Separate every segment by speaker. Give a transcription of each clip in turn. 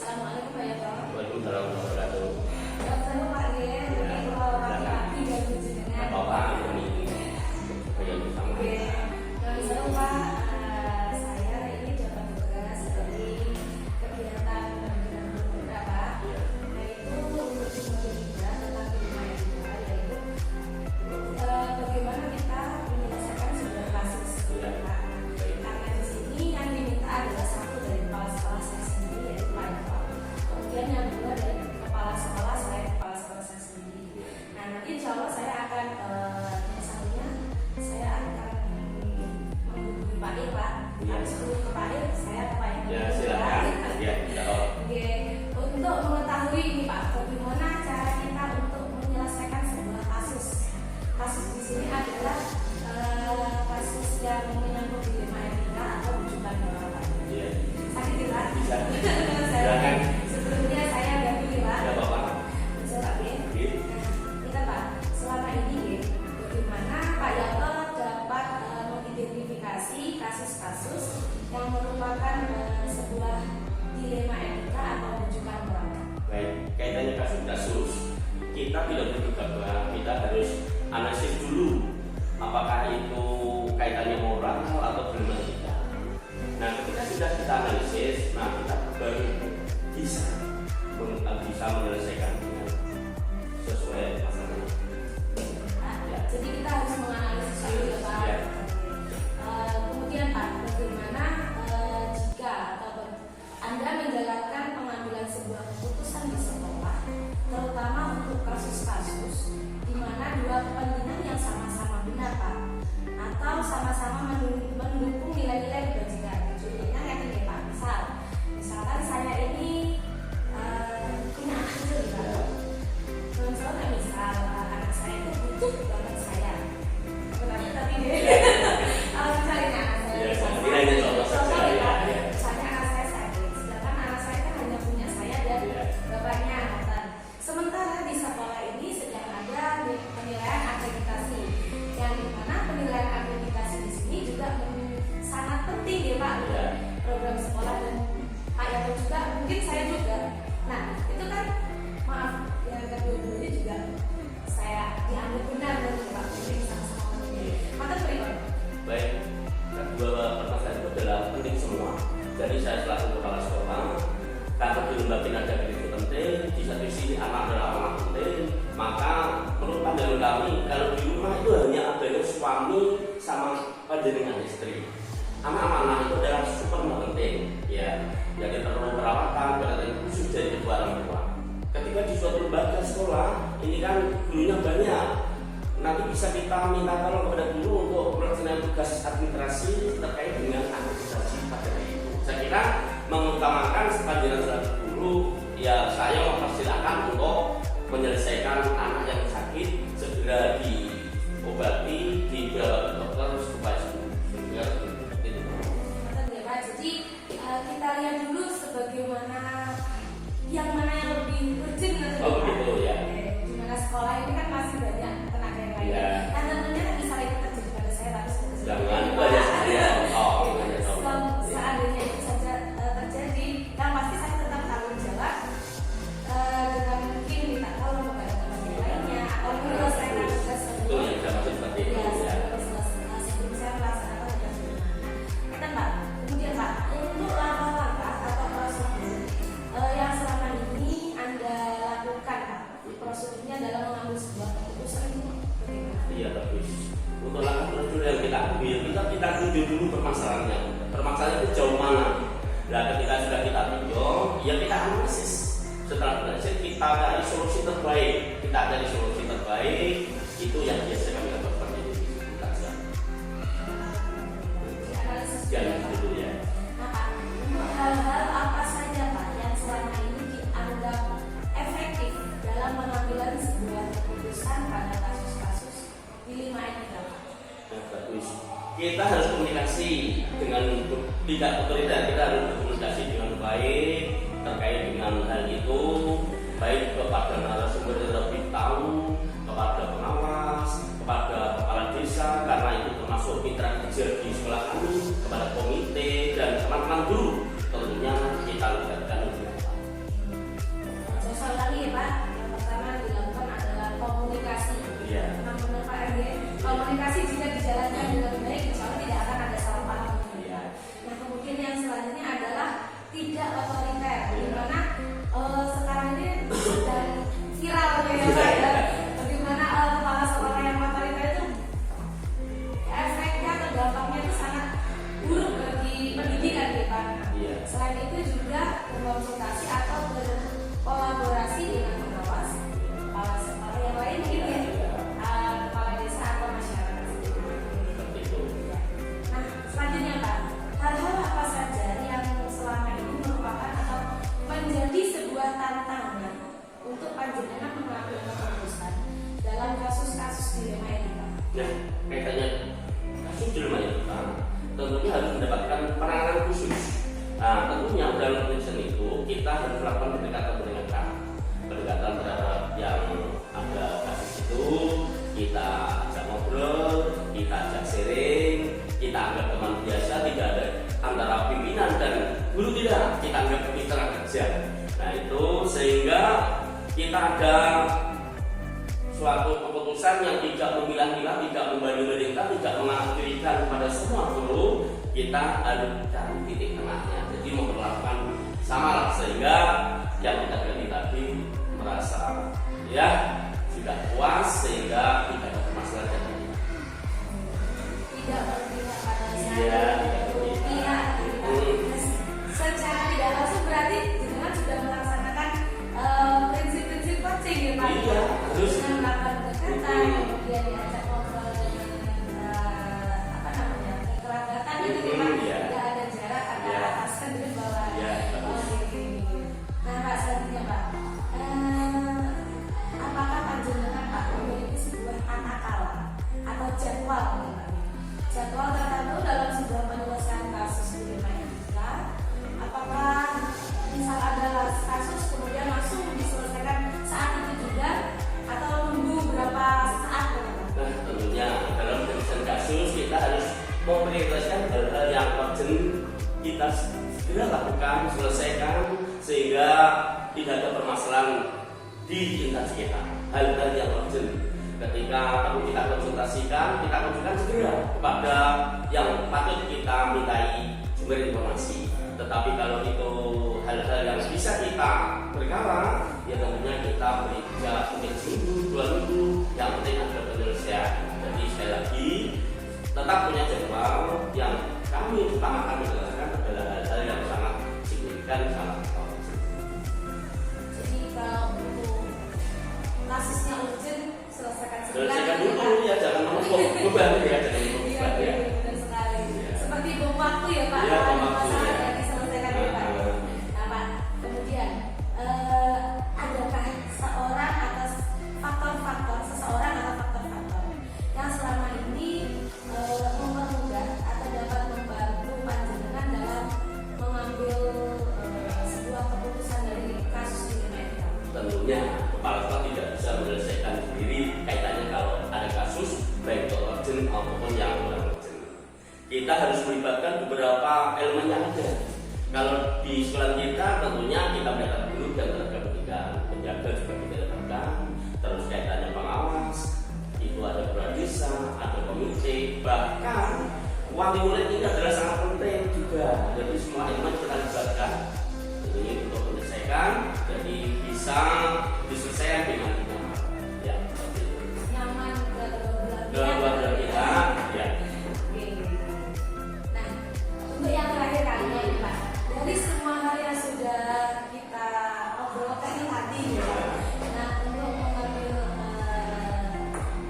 Speaker 1: Assalamualaikum Pak Yato.
Speaker 2: Waalaikumsalam warahmatullahi wabarakatuh.
Speaker 1: Saya Pak Gen, kalau laki-laki dan jenengan.
Speaker 2: Bapak ini yang bersama.
Speaker 1: Yang saya Pak, saya ini dapat tugas dari kegiatan beberapa, yaitu untuk juga tentang lingkungan kita, yaitu bagaimana kita menyelesaikan sebuah kasus. Karena di sini yang diminta adalah satu dari kepala sekolah saya sendiri, yaitu Pak Yato. Kemudian yang kedua dari kepala sekolah saya sendiri. Nah, nanti insya Allah saya akan misalnya saya akan menghubungi Pak Ir, Pak. Habis menghubungi ke Pak Ir, saya ke Pak Ir.
Speaker 2: Ya, silakan. Ya,
Speaker 1: Oke, untuk mengetahui ini Pak, bagaimana cara kita untuk menyelesaikan sebuah kasus. Kasus di sini adalah kasus yang menyangkut dilema etika atau rujukan moral, Pak.
Speaker 2: Iya.
Speaker 1: Sakit ya, Pak?
Speaker 2: Bisa.
Speaker 1: Silakan. Sebelumnya saya ganti ya, Pak.
Speaker 2: Ya, Bapak.
Speaker 1: Bisa, Pak. Kita Pak, selama ini bagaimana Pak Yato dapat mengidentifikasi kasus-kasus yang merupakan sebuah dilema etika atau rujukan moral.
Speaker 2: Baik, kaitannya kasus-kasus, kita tidak bergabung, kita harus analisis dulu apakah itu kaitannya moral atau dilema etika. Nah, ketika sudah kita analisis, nah kita baru bisa menyelesaikannya sesuai masalahnya.
Speaker 1: Jadi kita harus menganalisis dulu ya Pak.
Speaker 2: Ya.
Speaker 1: Kemudian Pak, bagaimana jika atau Anda menjalankan pengambilan sebuah keputusan di sekolah, terutama untuk kasus-kasus di mana dua kepentingan yang sama-sama benar Pak, atau sama-sama mendukung nilai-nilai kebajikan. Contohnya kayak gini Pak, misalkan saya ini punya anak kecil Pak. Misalnya misal anak saya itu butuh banget saya, tapi kalau misalnya anak saya, misalnya anak saya sakit, sedangkan anak saya kan hanya punya saya dan bapaknya Nathan. Sementara di sekolah ini sedang ada penilaian akreditasi, yang dimana penilaian akreditasi di sini juga sangat penting ya Pak, program sekolah dan Pak Yato juga, mungkin saya juga. Nah itu kan maaf yang kedua-duanya juga saya dianggap benar dan Pak penting sama-sama penting. Maka berikan.
Speaker 2: Baik, kedua permasalahan itu adalah penting semua. Jadi saya selaku kepala sekolah, karena di lembaga ada begitu penting, di satu sisi anak adalah anak penting, maka menurut pandangan kami, kalau di rumah itu hanya adanya suami sama panjenengan istri. Anak-anak itu adalah super penting, ya. Jadi perlu perawatan, perhatian khusus dari kedua orang tua. Ketika di suatu lembaga sekolah, ini kan gurunya banyak. Nanti bisa kita minta tolong kepada guru untuk melaksanakan tugas administrasi terkait dengan akreditasi pada hari itu. Saya kira mengutamakan panjenengan selaku guru, ya saya mempersilahkan untuk menyelesaikan anak yang sakit segera diobati, dibawa ke dokter supaya sembuh.
Speaker 1: Jadi kita lihat dulu sebagaimana yang mana yang lebih urgent nanti.
Speaker 2: Oh begitu ya.
Speaker 1: Di mana sekolah ini kan masih banyak tenaga yang lain. Dan tentunya bisa itu terjadi pada saya, tapi
Speaker 2: jangan pada saya.
Speaker 1: Seandainya itu saja terjadi, yang pasti saya tetap tanggung jawab dengan mungkin minta tolong kepada teman yang lainnya atau menyelesaikan tugas
Speaker 2: Itu yang saya maksud seperti itu.
Speaker 1: sebelum saya melaksanakan tugas rumah. Kita Pak, kemudian Pak, untuk langkah-langkah atau prosedur yang selama ini Anda lakukan Pak, prosedurnya adalah mengambil sebuah keputusan itu bagaimana?
Speaker 2: Iya bagus. Untuk langkah prosedur yang kita ambil, kita tunjuk dulu permasalahannya. Permasalahan itu jauh mana? Nah, ketika sudah kita tinjau, ya kita analisis. Setelah analisis kita cari solusi terbaik. Kita cari solusi terbaik. Itu yang biasa kami lakukan di diskusi. Jangan dulu ya.
Speaker 1: Nah Pak, untuk hal-hal apa saja Pak yang selama ini dianggap efektif dalam pengambilan sebuah keputusan pada kasus-kasus dilema etika Pak?
Speaker 2: Nah, bagus. Kita harus komunikasi dengan tidak otoriter. Kita harus komunikasi dengan baik terkait dengan hal itu, baik kepada narasumber yang lebih tahu, kepada pengawas, kepada kepala desa, karena itu termasuk mitra kerja di sekolah kami, kepada komite dan teman-teman guru. Tentunya kita libatkan kita harus melakukan pendekatan terhadap yang ada kasus itu. Kita ajak ngobrol, kita ajak sharing, kita anggap teman biasa, tidak ada antara pimpinan dan guru, tidak, kita anggap mitra kerja. Nah itu sehingga kita ada suatu keputusan yang tidak memilah-milah, tidak membanding-bandingkan, tidak mengakhirikan pada semua guru. Kita harus cari titik tengahnya, jadi memperlakukan sama lah, sehingga yang kita ganti tadi merasa ya sudah puas, sehingga tidak ada permasalahan tadi.
Speaker 1: Tidak berpihak pada
Speaker 2: Iya,
Speaker 1: pihak. Secara tidak langsung berarti jenengan sudah melaksanakan prinsip-prinsip coaching ya Pak.
Speaker 2: Iya, terus
Speaker 1: dengan melakukan pendekatan, kemudian diajak ngobrol dengan apa namanya kekerabatan itu ya Pak.
Speaker 2: Iya.
Speaker 1: Tidak ada jarak antara atasan dan bawahan.
Speaker 2: Iya, bagus.
Speaker 1: Nah Pak, selanjutnya Pak, apakah panjenengan Pak memiliki sebuah tata kala atau jadwal nih Pak? Jadwal tertentu dalam sebuah penyelesaian kasus di lima etika. Apakah misal ada kasus kemudian langsung diselesaikan saat itu juga atau nunggu berapa saat Pak?
Speaker 2: Nah tentunya dalam penyelesaian kasus kita harus memprioritaskan hal-hal yang urgent, kita segera lakukan, selesaikan, sehingga tidak ada permasalahan di instansi kita. Hal-hal yang urgent ketika perlu kita konsultasikan segera kepada yang patut kita mintai sumber informasi. Tetapi kalau itu hal-hal yang bisa kita perkara, ya tentunya kita beri jarak mungkin seminggu, 2 minggu, yang penting ada penyelesaian. Jadi sekali lagi tetap punya jadwal. Yang kami utamakan menjelaskan adalah hal-hal yang sangat signifikan, sangat urgent.
Speaker 1: Jadi kalau untuk kasusnya urgent selesaikan
Speaker 2: Selesaikan dulu ya, jangan menumpuk beban ya, jangan menumpuk
Speaker 1: Iya,
Speaker 2: beban ya.
Speaker 1: benar sekali.
Speaker 2: Iya.
Speaker 1: Seperti bom waktu ya Pak.
Speaker 2: Iya,
Speaker 1: kalau
Speaker 2: bom
Speaker 1: ada
Speaker 2: waktu,
Speaker 1: masalah
Speaker 2: ya.
Speaker 1: yang diselesaikan ya Pak. Nah Pak, kemudian adakah seorang atau faktor-faktor seseorang atau faktor-faktor yang selama ini mempermudah atau dapat membantu panjenengan dalam mengambil sebuah keputusan dari kasus ini?
Speaker 2: Tentunya kepala sekolah tidak bisa menyelesaikan sendiri kaitannya kalau ada kasus baik itu urgent maupun yang non urgent. Kita harus melibatkan beberapa elemen yang ada. Kalau di sekolah kita tentunya kita melihat guru dan tenaga pendidikan, penjaga juga kita libatkan, terus kaitannya pengawas, itu ada kepala desa, ada komite, bahkan wali murid ini adalah sangat penting juga. Jadi semua elemen kita libatkan. Ini untuk menyelesaikan, jadi bisa diselesaikan dengan nyaman. Ya, seperti itu.
Speaker 1: Nyaman
Speaker 2: Kedua belah pihak, ya.
Speaker 1: Oke. Nah, untuk yang terakhir kalinya ini Pak, dari semua hal yang sudah kita obrolkan tadi ya. Nah, untuk mengambil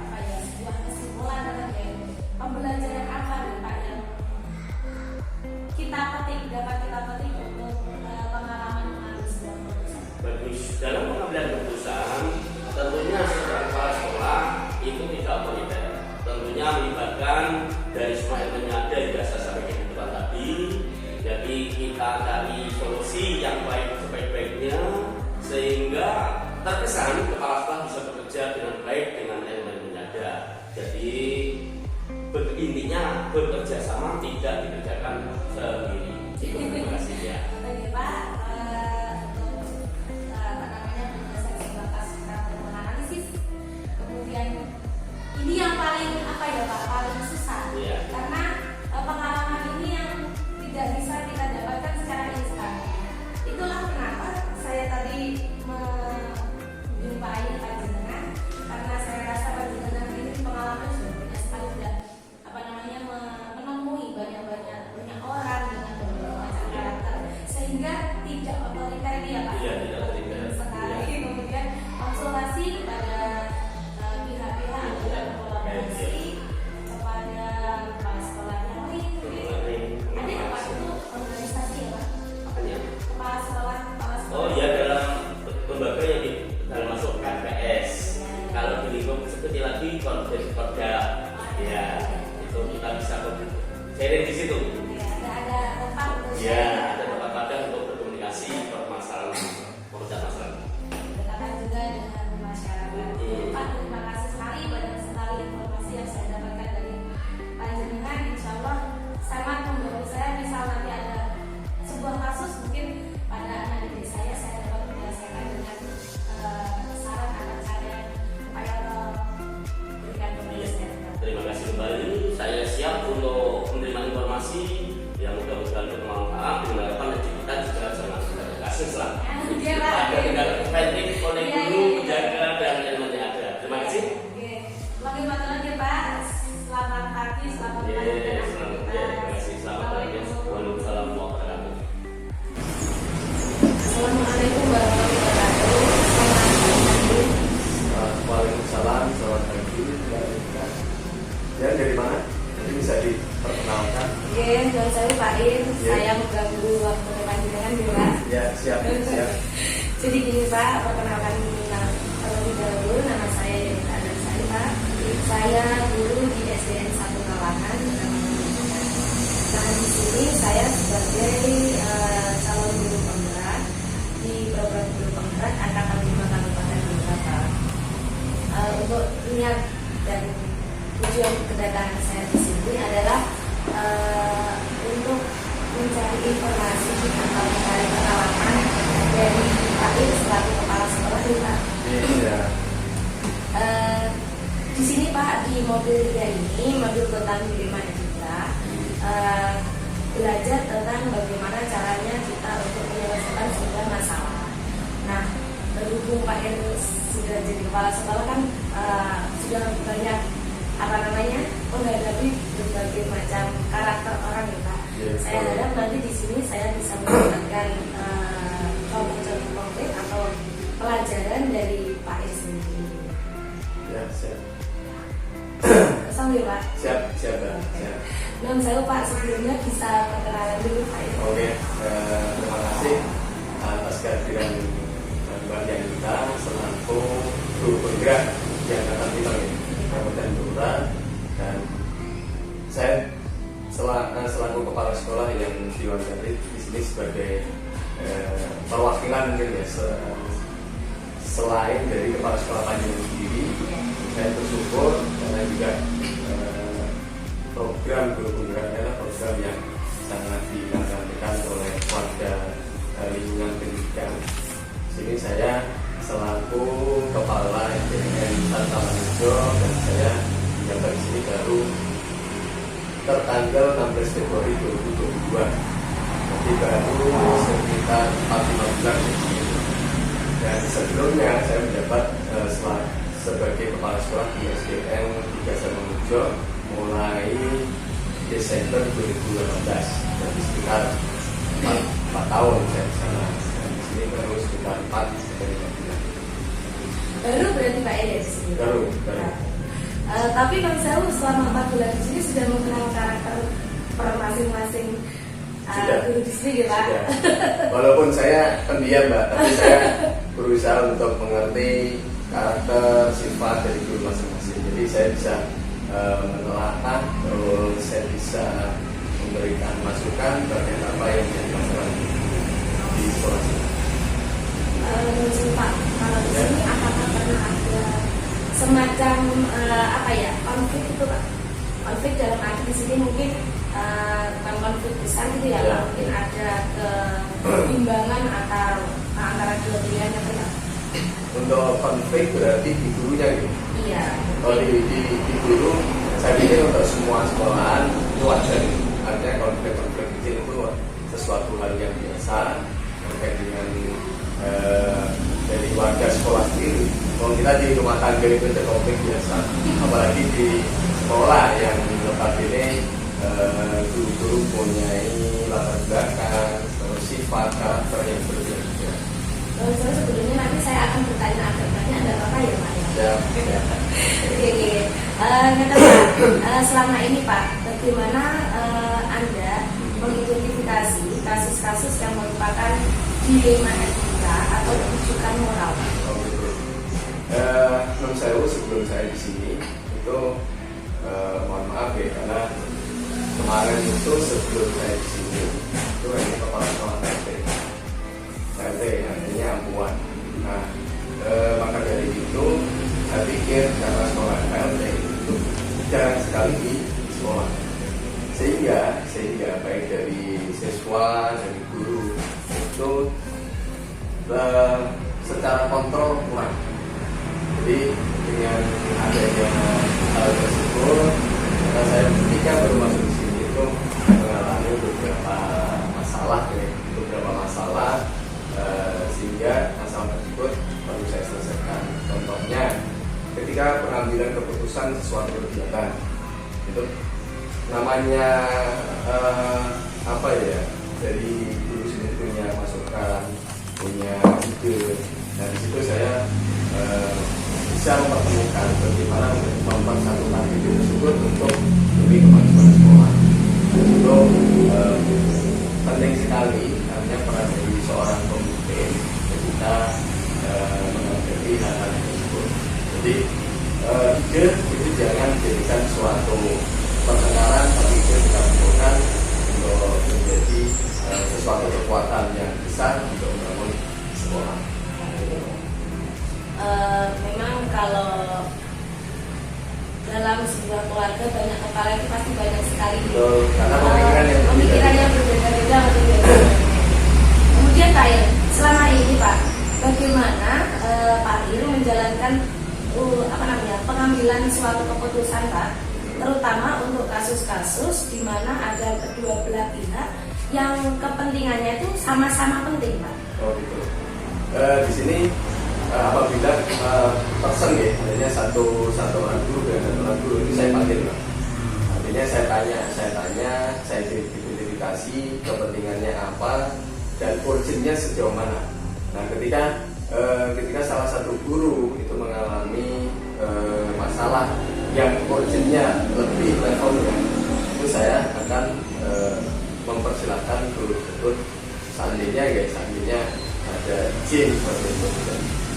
Speaker 1: apa ya sebuah kesimpulan atau ya, pembelajaran apa nih Pak yang dapat kita petik untuk pengalaman mengambil sebuah keputusan?
Speaker 2: Bagus. Dalam pengambilan keputusan, tentunya seorang kepala sekolah itu tidak otoriter. Tentunya melibatkan dari semua elemen yang ada di dasar sampai kehidupan tadi. Jadi kita cari solusi yang baik sebaik-baiknya sehingga terkesan kepala sekolah bisa bekerja dengan baik dengan elemen yang ada. Jadi intinya bekerja sama, tidak dikerjakan sendiri. Terima kasih ya.
Speaker 1: Oke Pak, untuk apa namanya berdasarkan sebatas dan analisis. Kemudian ini yang paling apa ya Pak, paling susah.
Speaker 2: Iya.
Speaker 1: Karena pengalaman ini yang tidak bisa kita dapatkan secara instan. Itulah kenapa saya tadi menjumpai panjenengan, karena saya rasa panjenengan ini pengalaman sudah punya sekali, sudah apa namanya menemui banyak orang dengan berbagai macam karakter, Oke, Pak.
Speaker 2: Ada tinggal penting oleh
Speaker 1: Iya,
Speaker 2: guru,
Speaker 1: iya.
Speaker 2: penjaga, dan elemennya ada. Terima kasih.
Speaker 1: Oke. Lagi matang ya Pak. Selamat pagi, selamat pagi.
Speaker 2: Iya, selamat ya. Terima kasih. Selamat pagi. Waalaikumsalam warahmatullahi wabarakatuh.
Speaker 1: Assalamualaikum warahmatullahi wabarakatuh. Selamat pagi.
Speaker 3: Waalaikumsalam, selamat pagi. Ya, dari mana? Jadi bisa diperkenalkan.
Speaker 1: Oke, dengan saya Pak In.
Speaker 3: Iya.
Speaker 1: Saya mengganggu waktu panjenengan ya Pak.
Speaker 3: Ya, siap, siap.
Speaker 1: Jadi gini Pak, perkenalkan terlebih dahulu nama saya Yanita Adansari Pak. Saya guru di SDN 1 Kawangan. Nah di sini saya sebagai calon guru penggerak di program guru penggerak Angkatan 5 Kabupaten Bogor. Untuk niat dan tujuan kedatangan saya di sini adalah untuk mencari informasi atau mencari pengalaman dari Pak Ir selaku kepala sekolah ini Pak.
Speaker 3: Iya.
Speaker 1: Di sini Pak, di mobil 3 ini, mobil tentang Bima kita belajar tentang bagaimana caranya kita untuk menyelesaikan sebuah masalah. Nah, berhubung Pak Ir sudah jadi kepala sekolah kan sudah banyak menghadapi berbagai macam karakter orang ya Pak.
Speaker 3: Yes,
Speaker 1: Saya harap nanti di sini saya bisa mendapatkan contoh-contoh konkret atau pelajaran dari Pak Ir sendiri.
Speaker 3: Ya, siap.
Speaker 1: Sambil Pak.
Speaker 3: Siap, siap, Pak. Siap.
Speaker 1: Non saya Pak sebelumnya bisa perkenalan dulu Pak Ir.
Speaker 3: Oke, terima kasih atas kehadiran Mbak Yanita selaku guru penggerak di Angkatan 5 Kabupaten Bogor, dan saya selaku kepala sekolah yang diwakili di sini sebagai perwakilan mungkin ya, selain dari kepala sekolah panjenengan sendiri. Saya bersyukur karena juga program guru penggerak adalah program yang sangat dinantikan oleh warga lingkungan pendidikan. Sini saya selaku kepala SDN Taman Hijau, dan saya menjabat di sini baru tertanggal 16 Februari 2022. Jadi baru sekitar 4-5 bulan. Dan sebelumnya saya menjabat sebagai kepala sekolah di SDN 3 Taman Hijau mulai Desember 2018. Jadi sekitar 4 tahun saya di sana. Dan di sini baru sekitar 4-5 bulan.
Speaker 1: Baru berarti Pak Ir ya di sini.
Speaker 3: Baru.
Speaker 1: Tapi Bang Saul selama 4 bulan di sini sudah mengenal karakter per masing-masing guru di sini ya Pak.
Speaker 3: Sudah. Walaupun saya pendiam Mbak, tapi saya berusaha untuk mengerti karakter sifat dari guru masing-masing. Jadi saya bisa menelaah, terus saya bisa memberikan masukan terkait apa yang menjadi masalah di sekolah sini.
Speaker 1: Menurut Pak, kalau di sini apakah pernah ada semacam konflik itu Pak? Konflik dalam arti di sini mungkin bukan konflik besar gitu ya,
Speaker 3: Ya.
Speaker 1: mungkin ada keimbangan antara dua pilihan itu Pak.
Speaker 3: Untuk konflik berarti di gurunya gitu.
Speaker 1: Iya.
Speaker 3: Kalau di guru, saya pikir untuk semua sekolahan itu wajar. Artinya konflik-konflik kecil itu sesuatu hal yang biasa terkait dengan dari warga sekolah sendiri. Kalau kita di rumah tangga itu ada konflik biasa, apalagi di sekolah yang notabene guru-guru mempunyai latar belakang, terus sifat, karakter yang berbeda.
Speaker 1: Terus sebelumnya nanti saya akan bertanya agak banyak, ada apa ya Pak?
Speaker 3: Ya.
Speaker 1: Oke. Kata Pak, selama ini Pak, bagaimana Anda mengidentifikasi kasus-kasus yang merupakan dilema etika atau rujukan moral?
Speaker 3: Oh gitu. Menurut saya sebelum saya di sini itu mohon maaf ya, karena kemarin itu sebelum saya di sini itu hanya kepala sekolah RT artinya ampuan. Nah, maka dari itu saya pikir karena sekolah RT itu jarang sekali di sekolah, sehingga baik dari siswa, dari guru itu secara kontrol kurang. Jadi dengan adanya hal tersebut, karena saya ketika baru masuk di sini itu mengalami beberapa masalah sehingga masalah tersebut perlu saya selesaikan. Contohnya ketika pengambilan keputusan sesuatu kegiatan, itu namanya apa ya, dari dulu sendiri punya masukan, punya ide, dan di situ saya bisa mempertemukan bagaimana mempersatukan ide tersebut untuk demi kemajuan sekolah. Itu penting sekali, artinya peran dari seorang pemimpin ketika menghadapi hal-hal tersebut. Jadi ide itu jangan dijadikan suatu pertengkaran, tapi itu kita butuhkan untuk menjadi sesuatu kekuatan yang besar untuk membangun sekolah.
Speaker 1: Memang kalau dalam sebuah keluarga banyak kepala itu pasti banyak sekali
Speaker 3: Karena pemikiran yang
Speaker 1: berbeda-beda. Kemudian Pak Ir, selama ini Pak, bagaimana Pak Ir menjalankan pengambilan suatu keputusan Pak, terutama untuk kasus-kasus di mana ada kedua belah pihak yang kepentingannya itu sama-sama penting Pak.
Speaker 3: Oh gitu. Di sini apabila person ya, adanya satu orang guru dan satu orang guru, ini saya panggil Pak. Artinya saya tanya, saya identifikasi kepentingannya apa dan urgennya sejauh mana. Nah, ketika salah satu guru itu mengalami masalah yang urgennya lebih levelnya, itu saya akan mempersilahkan guru tersebut seandainya ada izin seperti itu,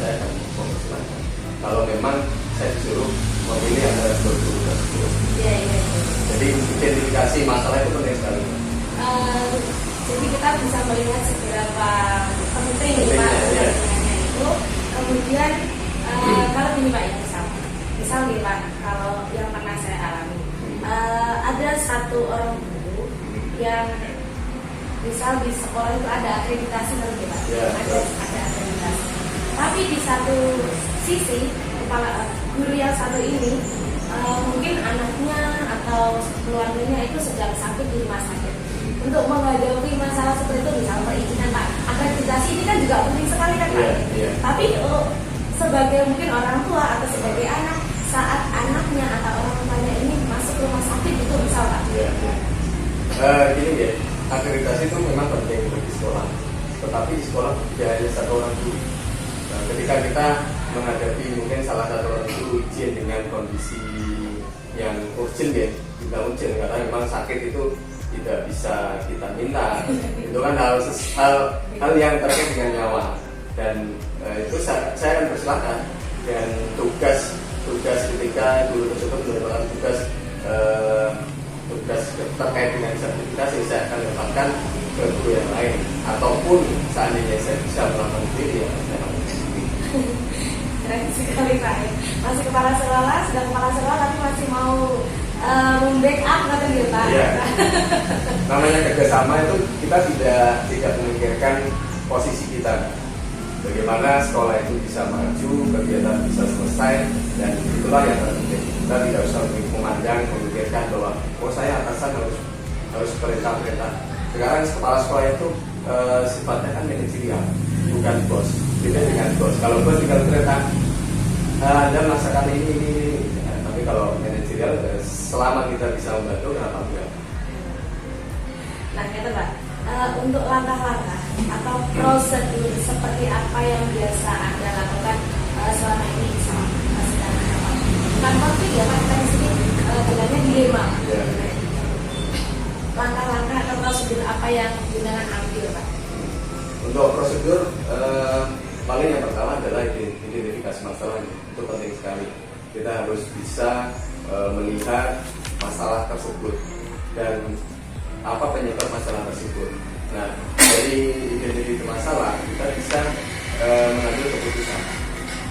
Speaker 3: saya akan mempersilahkan. Kalau memang saya disuruh memilih antara dua guru tersebut.
Speaker 1: Iya.
Speaker 3: Jadi identifikasi masalah itu penting sekali.
Speaker 1: Jadi kita bisa melihat seberapa penting Pak kepentingannya itu. Kemudian kalau gini Pak ya, misal nih Pak, kalau yang pernah saya alami, ada satu orang guru yang misal di sekolah itu ada akreditasi nanti Pak, ada akreditasi. Tapi di satu sisi kepala guru yang satu ini mungkin anaknya atau keluarganya itu sedang sakit di rumah sakit. Untuk menghadapi masalah seperti itu, misalnya perizinan Pak, akreditasi ini kan juga penting sekali kan Pak. Tapi sebagai mungkin orang tua atau sebagai anak, saat anaknya atau orang tuanya ini masuk rumah sakit itu misal Pak.
Speaker 3: Gini ya, akreditasi itu memang penting bagi sekolah, tetapi di sekolah tidak hanya satu orang guru. Nah, ketika kita menghadapi mungkin salah satu orang guru izin dengan kondisi yang urgent ya, kita urgent karena memang sakit itu tidak bisa kita minta, itu kan hal yang terkait dengan nyawa, dan itu saya akan persilahkan. Dan tugas ketika guru tersebut mendapatkan tugas terkait dengan sertifikasi, saya akan lepaskan ke guru yang lain, ataupun seandainya saya bisa melakukan sendiri ya saya lakukan sendiri.
Speaker 1: Keren sekali Pak. Masih kepala sekolah, sudah kepala sekolah tapi masih mau membackup kata dia Pak.
Speaker 3: Iya. Namanya kerjasama itu kita tidak memikirkan posisi kita. Bagaimana sekolah itu bisa maju, kegiatan bisa selesai, dan itulah yang terpenting. Kita tidak usah memikirkan bahwa saya atasan harus perintah. Sekarang kepala sekolah itu sifatnya kan manajerial, bukan bos. Beda dengan bos. Kalau bos tinggal perintah, Anda melaksanakan ini. Tapi kalau manajerial, selama kita bisa membantu, kenapa enggak?
Speaker 1: Nah, kata Pak, untuk langkah-langkah atau prosedur seperti apa yang biasa Anda lakukan selama ini sama sedang apa? Bukan konflik ya Pak, kita di sini bilangnya dilema. Langkah-langkah atau prosedur apa yang jenengan ambil Pak?
Speaker 3: Untuk prosedur paling yang pertama adalah identifikasi masalahnya. Itu penting sekali. Kita harus bisa melihat masalah tersebut dan apa penyebab masalah tersebut. Nah, dari identifikasi masalah kita bisa mengambil keputusan.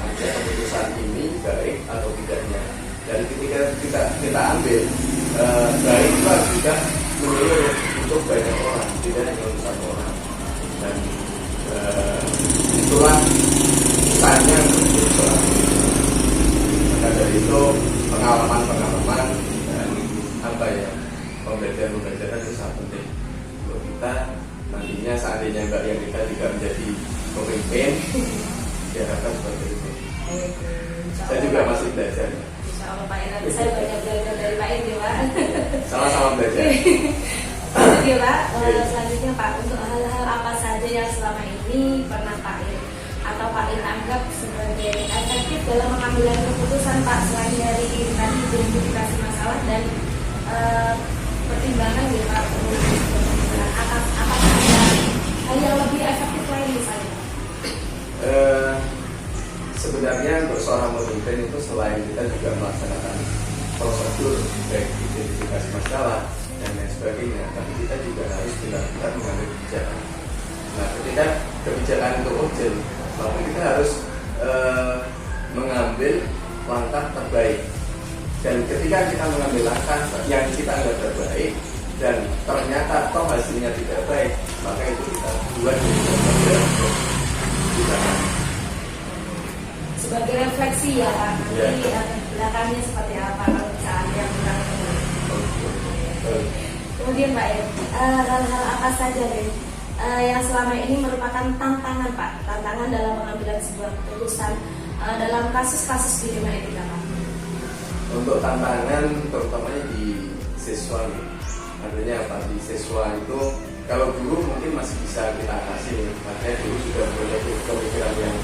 Speaker 3: Artinya keputusan ini baik atau tidaknya. Dan ketika kita ambil baik itu harus juga menyeluruh untuk banyak orang, tidak hanya untuk satu orang. Dan itulah pesannya untuk seorang guru. Maka dari itu pengalaman dan pembelajaran itu sangat penting untuk kita nantinya seandainya yang kita tidak menjadi pemimpin. Diharapkan seperti itu. Saya juga masih belajar.
Speaker 1: Insya Allah Pak Ir, nanti saya banyak belajar dari Pak Ir ya Pak.
Speaker 3: Sama-sama belajar.
Speaker 1: Oke Pak, selanjutnya Pak, untuk hal-hal apa saja yang selama ini pernah Pak Ir atau Pak Ir anggap sebagai efektif dalam mengambil keputusan Pak, selain dari tadi identifikasi masalah dan pertimbangan ya Pak, apakah ada hal yang lebih efektif lain misalnya?
Speaker 3: Sebenarnya untuk seorang pemimpin itu selain kita juga melaksanakan prosedur baik identifikasi masalah dan lain sebagainya, tapi kita juga harus benar-benar mengambil kebijakan. Nah, ketika kebijakan itu urgent, maka kita harus mengambil langkah terbaik. Dan ketika kita mengambil langkah yang kita anggap terbaik dan ternyata toh hasilnya tidak baik, maka itu kita buat kebijakan.
Speaker 1: Sebagai refleksi ya Pak, nanti belakangnya seperti apa kalau misalnya yang kurang. Kemudian Pak Ir, hal-hal apa saja nih yang selama ini merupakan tantangan Pak, tantangan dalam pengambilan sebuah keputusan dalam kasus-kasus di dunia etika Pak?
Speaker 3: Untuk tantangan terutamanya di siswa, artinya apa? Di siswa itu kalau guru mungkin masih bisa kita atasi, artinya guru sudah punya pemikiran yang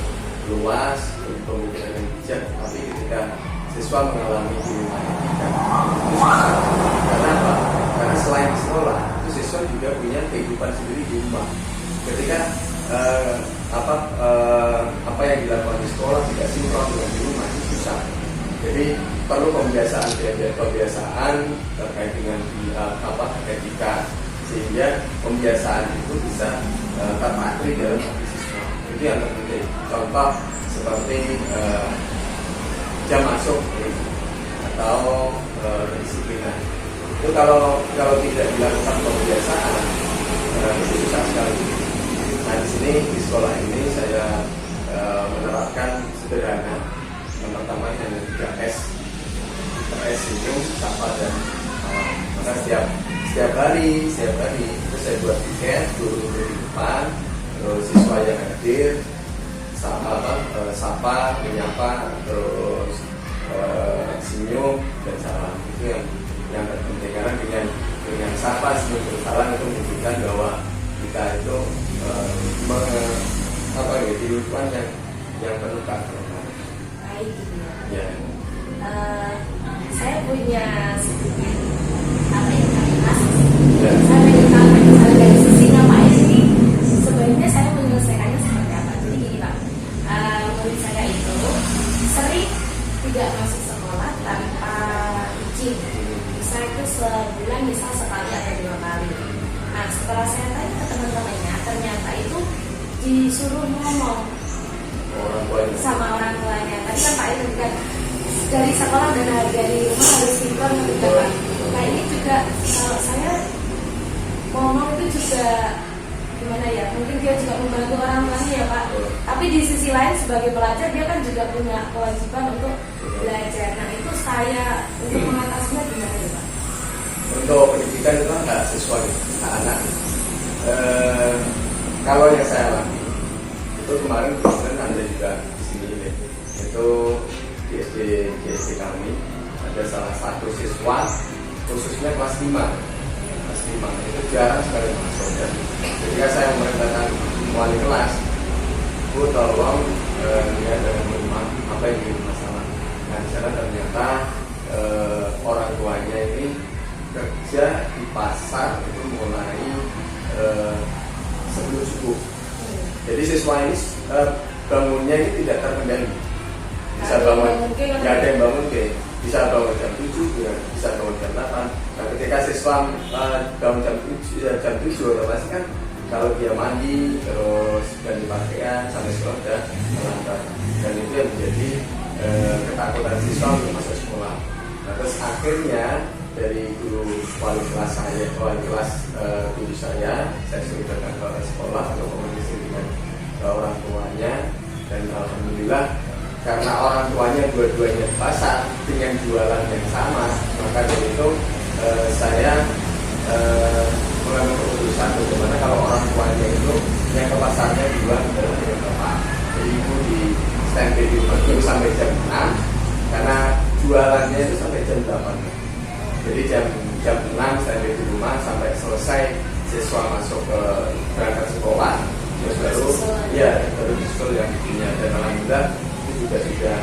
Speaker 3: luas, pemikiran yang bijak, tapi ketika siswa mengalami dilema etika itu susah. Karena apa? Karena selain di sekolah, itu siswa juga punya kehidupan sendiri di rumah. Ketika apa yang dilakukan di sekolah tidak sinkron dengan di rumah, itu susah. Jadi perlu kebiasaan terkait dengan etika, sehingga pembiasaan itu bisa terpatri dalam hati siswa. Itu yang terpenting. Contoh seperti jam masuk atau kedisiplinan. Itu kalau tidak dilakukan pembiasaan itu susah sekali. Nah di sini di sekolah ini saya menerapkan sederhana. Yang pertama hanya 3S. S itu sapa dan maka setiap hari itu saya buat tiket, guru di depan, terus siswa yang hadir sapa, menyapa, terus senyum dan salam. Itu yang terpenting, karena dengan sapa, senyum, dan salam itu menunjukkan bahwa kita itu di lingkungan yang penuh keakraban.
Speaker 1: Baik gitu
Speaker 3: Ya.
Speaker 1: Saya punya sedikit kasus.
Speaker 3: Ya.
Speaker 1: Saya ingin tahu misalnya dari sisinya Pak Ir ini sebenarnya saya menyelesaikannya seperti apa. Jadi gini Pak, murid saya itu sering tidak masuk sekolah tanpa izin. Bisa itu sebulan misal sekali atau 2 kali. Nah setelah saya tanya ke teman-temannya, ternyata itu disuruh ngomong sama orang tuanya. Tadi kan Pak Ir juga dari sekolah dan dari rumah harus sinkron gitu Pak. Nah ini juga kalau saya ngomong itu juga gimana ya, mungkin dia juga membantu orang tuanya ya Pak. Tapi di sisi lain sebagai pelajar dia kan juga punya kewajiban untuk belajar. Nah itu saya untuk mengatasinya gimana ya Pak?
Speaker 3: Untuk pendidikan itu kan nggak sesuai anak. Kalau yang saya alami itu kemarin Anda juga di sini itu di SD kami ada salah satu siswa khususnya kelas 5 itu jarang sekali masuk. Dan ketika saya memerintahkan wali kelas, Bu tolong lihat dalam rumah apa yang menjadi masalah. Nah di sana ternyata orang tuanya ini kerja di pasar itu mulai sebelum subuh. Jadi siswa ini bangunnya ini tidak terkendali. Bisa bangun, nggak ada yang bangun bisa bangun jam 7, bisa bangun jam 8. Nah ketika siswa bangun jam 7 otomatis kan kalau dia mandi terus ganti pakaian sampai sekolah udah terlambat. Dan itu yang menjadi ketakutan siswa untuk masuk sekolah. Nah terus akhirnya dari guru wali kelas guru saya suruh datang ke sekolah untuk komunikasi dengan orang tuanya, dan alhamdulillah karena orang tuanya dua-duanya di pasar dengan jualan yang sama, maka dari itu saya mengambil keputusan bagaimana kalau orang tuanya itu yang ke pasarnya duluan adalah yang Jadi jam 6 saya di rumah sampai selesai siswa masuk ke berangkat sekolah, terus baru disusul yang punya. Dan alhamdulillah itu juga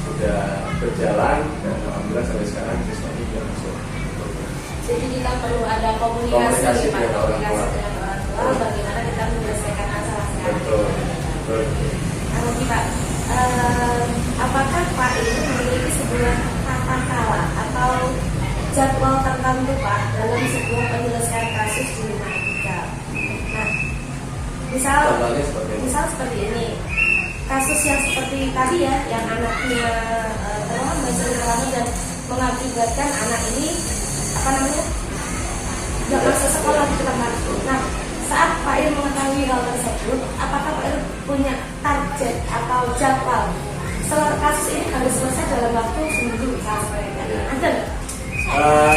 Speaker 3: sudah berjalan, dan alhamdulillah sampai sekarang siswa ini sudah masuk.
Speaker 1: Jadi kita perlu ada komunikasi
Speaker 3: dengan orang tua.
Speaker 1: Bagaimana kita menyelesaikan masalah sekarang.
Speaker 3: Betul.
Speaker 1: Kalau kita apakah Pak ini memiliki sebuah tata cara atau jadwal tertentu Pak dalam sebuah penyelesaian kasus di rumah kita? Nah, misal seperti ini, kasus yang seperti tadi ya, yang anaknya terlambat dan mengakibatkan anak ini nggak masuk sekolah di tempat. Nah, saat Pak Ir mengetahui hal tersebut, apakah Pak Ir punya target atau jadwal setelah kasus ini harus selesai dalam waktu seminggu misalnya? Ada nggak?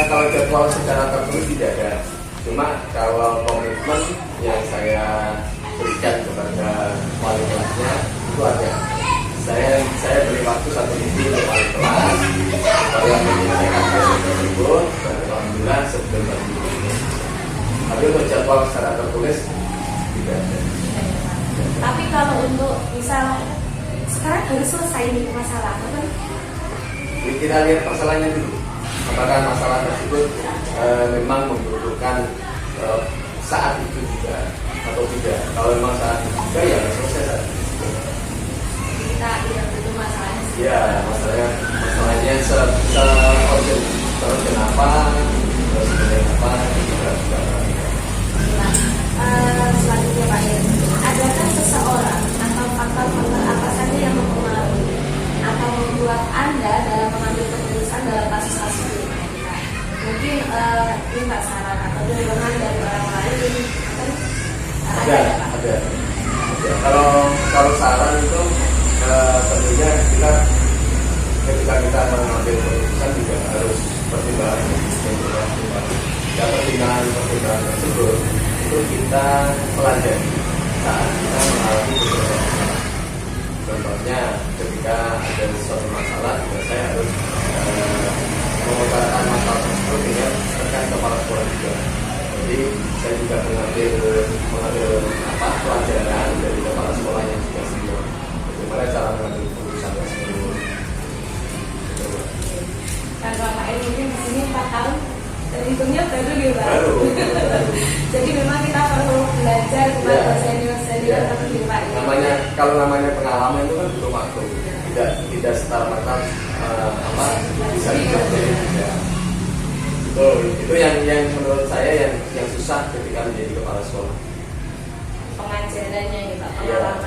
Speaker 3: Kalau jadwal secara tertulis tidak ada. Cuma kalau komitmen yang saya berikan kepada wali kelasnya itu ada. Saya beri waktu 1 minggu untuk wali kelas supaya menyelesaikan kasus tersebut, dan alhamdulillah sebelum ini. Tapi untuk jadwal secara tertulis tidak ada.
Speaker 1: Tapi kalau untuk misal sekarang harus selesai ini masalah, kan?
Speaker 3: Kita lihat masalahnya dulu. Apakah masalah tersebut memang membutuhkan saat itu juga atau tidak? Kalau memang saat itu juga ya selesai saat itu.
Speaker 1: Kita tidak butuh masalahnya.
Speaker 3: Ya, masalahnya urgent apa, terus apa, kita juga.
Speaker 1: Selanjutnya Pak Ir, adakah seseorang atau faktor-faktor apa saja yang mempengaruhi atau membuat Anda dalam mengambil keputusan dalam kasus-kasus ini? Mungkin minta saran atau dorongan dari orang lain,
Speaker 3: Ada. Kalau saran itu tentunya kita ketika kita mengambil keputusan juga harus pertimbangan tersebut itu kita pelajari saat kita mengalami beberapa masalah. Contohnya ketika ada suatu masalah, saya harus mengutarakan masalah tersebut dengan rekan kepala sekolah juga. Jadi saya juga mengambil pelajaran dari kepala sekolah yang juga senior. Bagaimana cara mengambil keputusan tersebut?
Speaker 1: Karena Pak Ir mungkin di sini 4 tahun, terhitungnya baru ya Pak.
Speaker 3: Baru.
Speaker 1: Jadi memang kita perlu belajar kepada senior terlebih Pak Ir.
Speaker 3: Namanya pengalaman itu kan butuh waktu. Tidak setar-merta bisa dipelajari. Itu yang menurut saya yang susah ketika menjadi kepala sekolah.
Speaker 1: Pengajarannya ya Pak,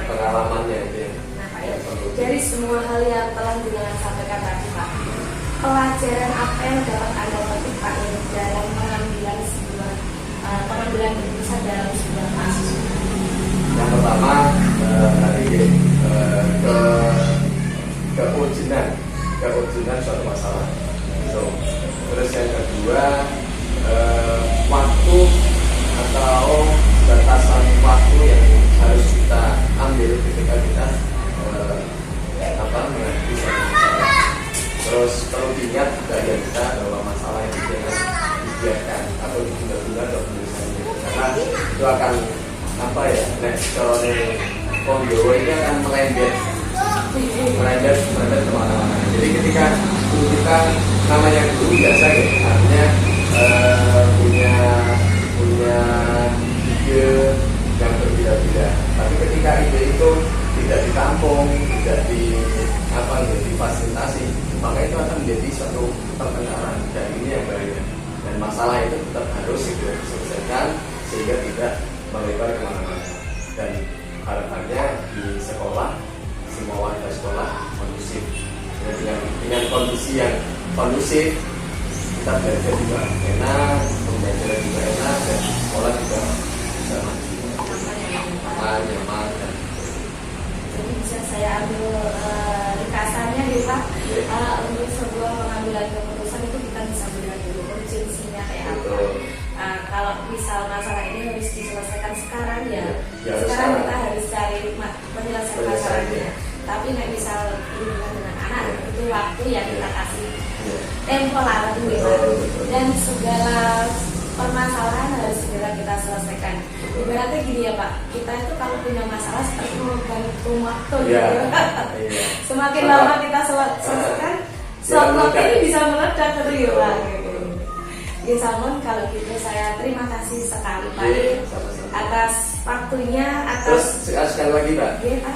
Speaker 3: pengalamannya itu ya.
Speaker 1: Nah Pak Ir, dari semua hal yang telah jenengan sampaikan tadi Pak, pelajaran apa yang dapat Anda petik Pak Ir dalam pengambilan keputusan dalam sebuah kasus?
Speaker 3: Yang pertama tadi keurgenan suatu masalah. Terus yang kedua waktu atau batasan waktu yang harus kita ambil ketika kita menghadapi suatu masalah. Terus perlu diingat budaya kita bahwa masalah yang jangan dibiarkan atau ditunda-tunda atau penyelesaiannya, karena itu akan Kondowo ini akan melembet kemana-mana. Jadi ketika kita namanya guru biasa ya, artinya punya ide yang berbeda-beda. Tapi ketika ide itu tidak ditampung, tidak difasilitasi, maka itu akan menjadi suatu pertengkaran, dan ini yang bahaya. Dan masalah itu tetap harus segera diselesaikan sehingga tidak melebar kemana-mana. Dan harapannya di sekolah, semua warga sekolah kondusif. Dengan kondisi yang kondusif, kita belajar juga enak, pembelajaran juga enak, dan sekolah juga bisa maju, nyaman.
Speaker 1: Jadi bisa saya ambil ringkasannya nih Pak, untuk sebuah pengambilan keputusan itu kita bisa melihat dulu urgensinya kayak apa. Kalau misal masalah ini harus diselesaikan sekarang ya sekarang kita harus cari penyelesaian masalahnya. Tapi misal hubungan dengan anak butuh waktu ya kita kasih
Speaker 3: Iya.
Speaker 1: tempo lah gitu ya, Pak.
Speaker 3: Betul, betul.
Speaker 1: Dan segala permasalahan harus segera kita selesaikan. Ibaratnya gini ya Pak, kita itu kalau punya masalah seperti menggantung waktu
Speaker 3: Iya.
Speaker 1: gitu.
Speaker 3: Iya.
Speaker 1: Semakin lama kita selesaikan, semakin ini bisa meledak gitu ya Pak. Gitu. Ya Salmon, kalau gitu saya terima kasih sekali Pak
Speaker 3: Iya, sama-sama.
Speaker 1: atas waktunya,
Speaker 3: Terus
Speaker 1: atas
Speaker 3: sekali lagi Pak,
Speaker 1: Iya, Pak.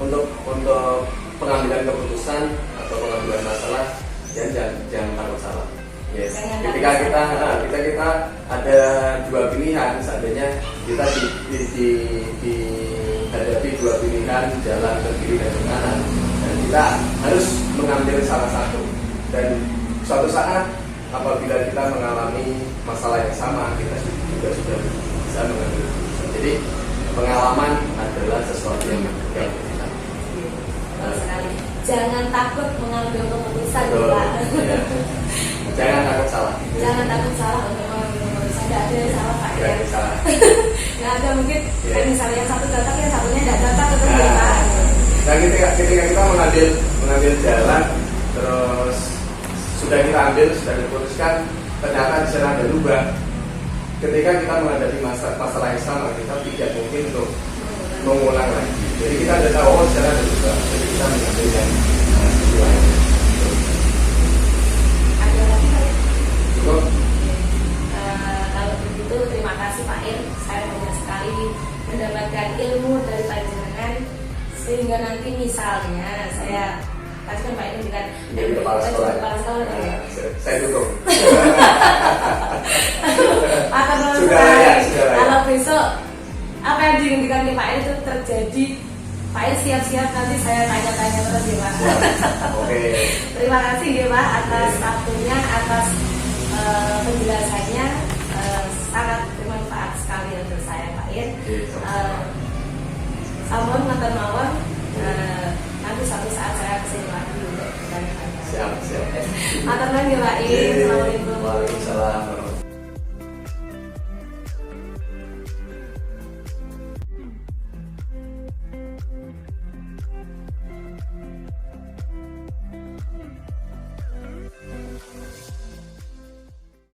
Speaker 3: untuk pengambilan keputusan atau pengambilan masalah jangan takut salah. Yes.
Speaker 1: Jangan
Speaker 3: Ketika
Speaker 1: takut
Speaker 3: kita ada dua pilihan, seandainya kita dihadapi dua pilihan jalan ke kiri dan ke kanan, dan kita harus mengambil salah satu. Dan suatu saat apabila kita mengalami masalah yang sama, kita juga sudah bisa mengambil keputusan. Jadi pengalaman adalah sesuatu yang kita.
Speaker 1: Betul sekali. Jangan takut mengambil keputusan
Speaker 3: Betul.
Speaker 1: Pak.
Speaker 3: Iya. Jangan takut salah.
Speaker 1: Jangan takut salah untuk mengambil keputusan. Tidak ada yang salah Pak ya.
Speaker 3: Jangan salah.
Speaker 1: Nggak ada mungkin
Speaker 3: Iya.
Speaker 1: kayak misalnya yang satu cocok yang satunya tidak cocok itu
Speaker 3: Nah,
Speaker 1: ya Pak.
Speaker 3: nah ketika kita mengambil jalan, terus sudah kita sudah diputuskan, ternyata di sana ada lubang. Ketika kita menghadapi masalah yang sama, kita tidak mungkin untuk mengulang lagi. Jadi kita ada tahu oh secara ada lubang, jadi kita mengambil yang lain.
Speaker 1: Ada lagi Pak ya?
Speaker 3: Cukup.
Speaker 1: Kalau begitu terima kasih Pak Ir. Saya banyak sekali mendapatkan ilmu dari panjenengan sehingga nanti misalnya saya pasti kan Pak Ir juga
Speaker 3: Jadi kepala sekolah.
Speaker 1: kepala sekolah ya.
Speaker 3: Nah, saya dukung.
Speaker 1: Akan
Speaker 3: Sudah layak, sudah layak.
Speaker 1: kalau besok apa yang diinginkan di Pak Ir itu terjadi, Pak Ir siap-siap nanti saya tanya-tanya terus ya Pak.
Speaker 3: Oke.
Speaker 1: Terima kasih ya Pak atas
Speaker 3: Oke.
Speaker 1: waktunya, atas penjelasannya, sangat bermanfaat sekali untuk saya Pak Ir.
Speaker 3: Oke, sama-sama.
Speaker 1: Sampun ngoten mawon, nanti suatu saat saya kesini lagi untuk bertanya-tanya.
Speaker 3: Siap.
Speaker 1: Matur nuwun ya Pak Ir. Assalamualaikum.
Speaker 3: Waalaikumsalam.